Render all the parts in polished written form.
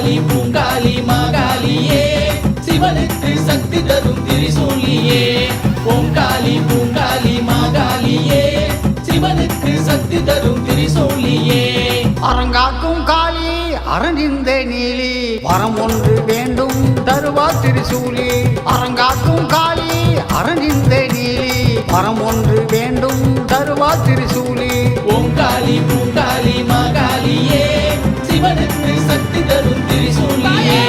ஓங்காளி பூங்காளி மாகாளியே சிவனுக்கு சக்தி தரும் திரிசூலியே ஓங்காளி பூங்காளி மாகாளியே சிவனுக்கு சக்தி தரும் திரிசூலியே அரங்காக்கும் காளி அரணிந்த நீலி வரம் ஒன்று வேண்டும் தருவா திரிசூலி அரங்காக்கும் காளி அரணிந்த நீலி வரம் ஒன்று வேண்டும் தருவா திரிசூலி ஓங்காளி பூங்காளி மாகாளியே சிவனுக்கு சக்தி தரும் திரிசூலியே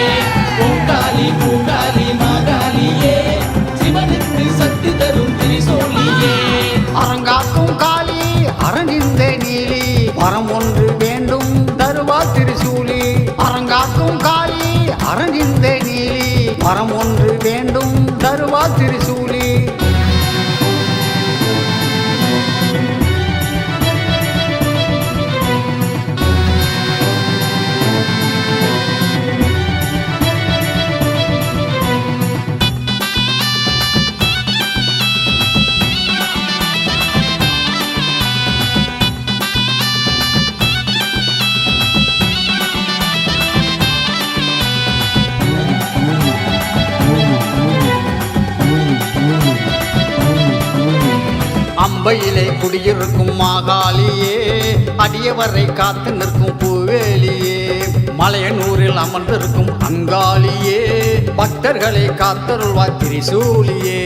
ஓங்காளி பூங்காளி மாகாளியே சிவனுக்கு சக்தி தரும் திரிசூலியே அரங்காக்கும் காளி அரணிந்த நீலி வரம் ஒன்று வேண்டும் தருவா திரிசூலி அரங்காக்கும் காளி அரணிந்த நீலி வரம் ஒன்று வேண்டும் தருவா திரிசூலி அம்பையிலே குடியிருக்கும் மாகாளியே அடியவரை காத்து நிற்கும் பூவேலியே மலையனூரில் அமர்ந்திருக்கும் அங்காளியே பக்தர்களை காத்தருள்வாய் திரிசூலியே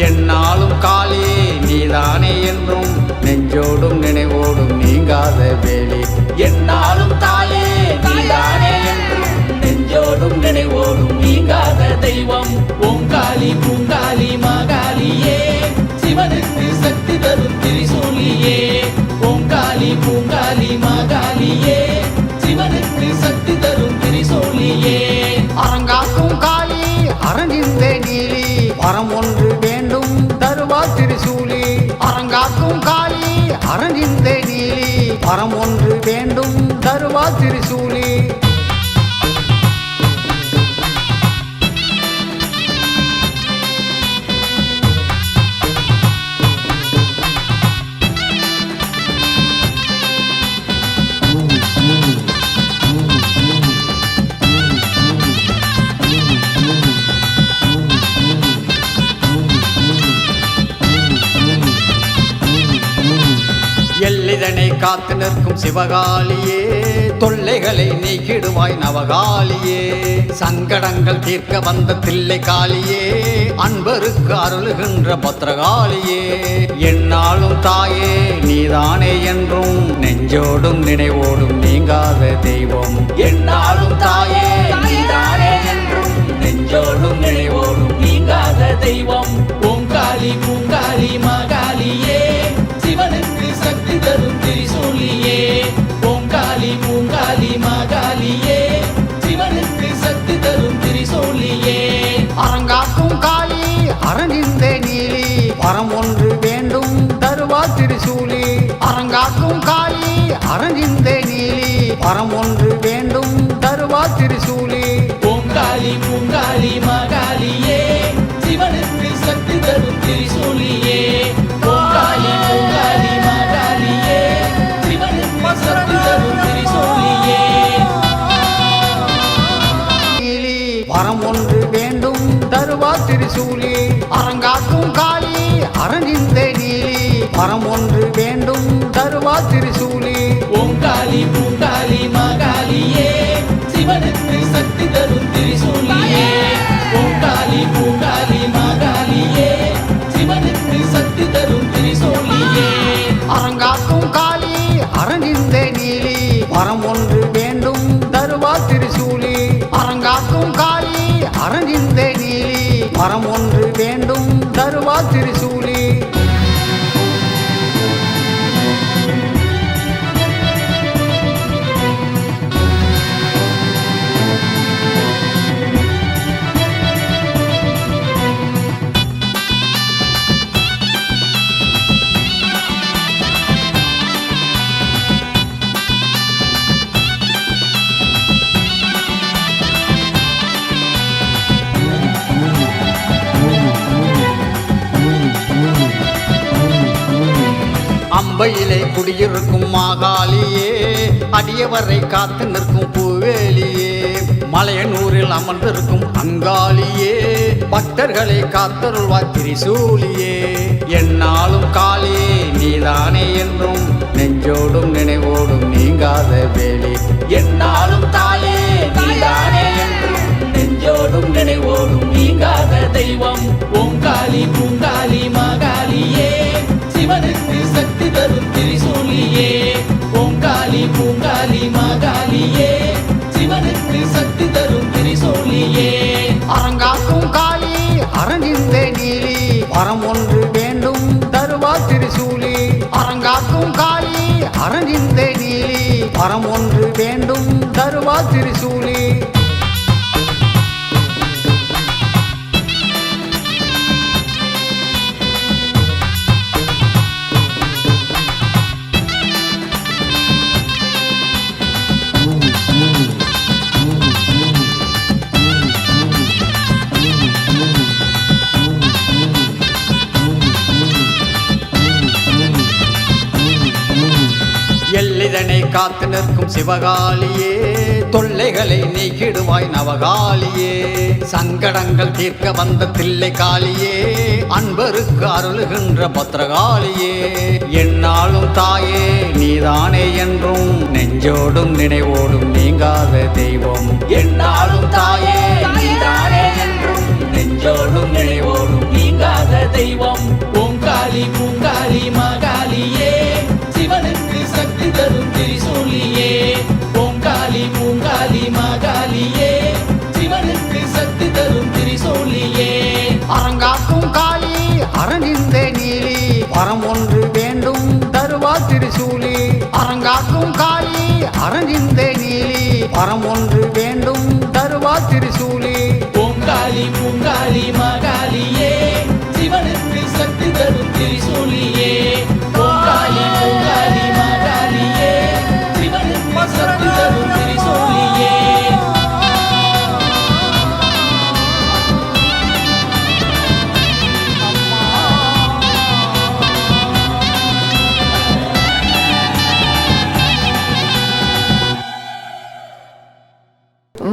என்னாலும் காளியே நீதானே என்றும் நெஞ்சோடும் நினைவோடும் நீங்காத வேலி என்னாலும் தாயே நீதானே என்றும் நெஞ்சோடும் நினைவோடும் நீங்காத தெய்வம் ஓங்காளி பூங்காளி மாகாளியே சிவனுக்கு சக்தி தரும் திரிசூலியே ஓங்காளி பூங்காளி மாகாளியே சிவனுக்கு சக்தி தரும் திரிசூலியே அரங்காக்கும் காளி அரணிந்த நீலி வரம் ஒன்று வேண்டும் தருவா திரிசூலி அரங்காக்கும் காளி அரணிந்த நீலி வரம் ஒன்று வேண்டும் தருவா திரிசூலி எல்லிதனை காத்து நிற்கும் சிவகாளியே தொல்லைகளை நீக்கிடுவாய் நவகாளியே சங்கடங்கள் தீர்க்க வந்த தில்லை காளியே அன்பருக்கு அருளுகின்ற பத்ரகாளியே என்னாலும் தாயே நீதானே என்றும் நெஞ்சோடும் நினைவோடும் நீங்காத தெய்வம் என்னாலும் தாயே நீதானே என்றும் நெஞ்சோடும் நினைவோடும் நீங்காத தெய்வம் ஓங்காளி பூங்காளி மாகாளியே சிவனுக்கு சக்தி தரும் திரிசூலியே ஓங்காளி பூங்காளி மாகாளியே சிவனுக்கு சக்தி தரும் திரிசூலியே அரங்காக்கும் காளி அரணிந்த நீலி வரம் ஒன்று வேண்டும் தருவா திரிசூலி அரங்காக்கும் காளி அரணிந்த நீலி வரம் ஒன்று வேண்டும் தருவா திரிசூலி ஓங்காளி பூங்காளி மாகாளியே சிவனுக்கு சக்தி தரும் திரிசூலியே ஓங்காளி பூங்காளி மாகாளியே சிவனுக்கு சக்தி தரும் திரிசூலியே நீலி வரம் ஒன்று வேண்டும் தருவா திரிசூலி அரங்காக்கும் காளி அரணிந்த நீலி வரம் ஒன்று வேண்டும் தருவா திரிசூலி ஓங்காளி பூங்காளி மாகாளியே சிவனுக்கு சக்தி தரும் திரிசூலியே ஓங்காளி பூங்காளி மாகாளியே சிவனுக்கு சக்தி தரும் திரிசூலியே அரங்காக்கும் காளி அரணிந்த நீலி வரம் ஒன்று வேண்டும் தருவா திரிசூலி அரங்காக்கும் காளி அரணிந்த நீலி வரம் ஒன்று வேண்டும் தருவா திரிசூலி அம்பையிலே குடியிருக்கும் மாகாளியே அடியவரை காத்து நிற்கும் பூவேலியே மலையனூரில் அமர்ந்திருக்கும் அங்காளியே பக்தர்களை காத்தருள்வாய் திரிசூலியே என்னாலும் காளியே நீதானே என்றும் நெஞ்சோடும் நினைவோடும் நீங்காத வேலி என்னாலும் தாயே நீதானே என்றும் நெஞ்சோடும் நினைவோடும் நீங்காத தெய்வம் ஓங்காளி பூங்காளி மாகாளியே சிவனுக்கு சக்தி தரும் திரிசூலியே ஓங்காளி பூங்காளி மாகாளியே சிவனுக்கு சக்தி தரும் திரிசூலியே அரங்காக்கும் காளி அரணிந்த நீலி வரம் ஒன்று வேண்டும் தருவா திரிசூலி அரங்காக்கும் காளி அரணிந்த நீலி வரம் ஒன்று வேண்டும் தருவா திரிசூலி எல்லிதனை காத்து நிற்கும் சிவகாளியே தொல்லைகளை நீக்கிடுவாய் நவகாளியே சங்கடங்கள் தீர்க்க வந்த தில்லை காளியே அன்பருக்கு அருளுகின்ற பத்ரகாளியே என்னாலும் தாயே நீதானே என்றும் நெஞ்சோடும் நினைவோடும் நீங்காத தெய்வம் என்னாலும் தாயே நீதானே என்றும் நெஞ்சோடும் நினைவோடும் நீங்காத தெய்வம் ஓங்காளி பூங்காளி மாகாளியே சிவனுக்கு சக்தி தரும் திரிசூலியே ஓங்காளி பூங்காளி மாகாளியே சிவனுக்கு சக்தி தரும் திரிசூலியே அரங்காக்கும் காளி அரணிந்த நீலி வரம் ஒன்று வேண்டும் தருவா திரிசூலி அரங்காக்கும் காளி அரணிந்த நீலி வரம் ஒன்று வேண்டும் தருவா திரிசூலி ஓங்காளி பூங்காளி மாகாளியே சிவனுக்கு சக்தி தரும் திரிசூலியே ஓங்காளி பூங்காளி மாகாளியே சிவனுக்கு சக்தி தரும் திரிசூலியே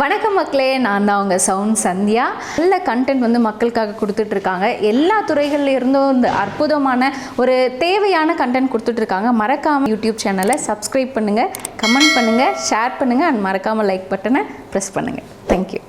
வணக்கம் மக்களே, நான் தான் உங்கள் சவுண்ட் சந்தியா. நல்ல கண்டென்ட் வந்து மக்களுக்காக கொடுத்துட்ருக்காங்க. எல்லா துறைகள்ல இருந்தும் இந்த அற்புதமான ஒரு தேவையான கண்டென்ட் கொடுத்துட்ருக்காங்க. மறக்காமல் யூடியூப் சேனலை சப்ஸ்கிரைப் பண்ணுங்கள், கமெண்ட் பண்ணுங்கள், ஷேர் பண்ணுங்கள் அண்ட் மறக்காமல் லைக் பட்டனை ப்ரெஸ் பண்ணுங்கள். தேங்க்யூ.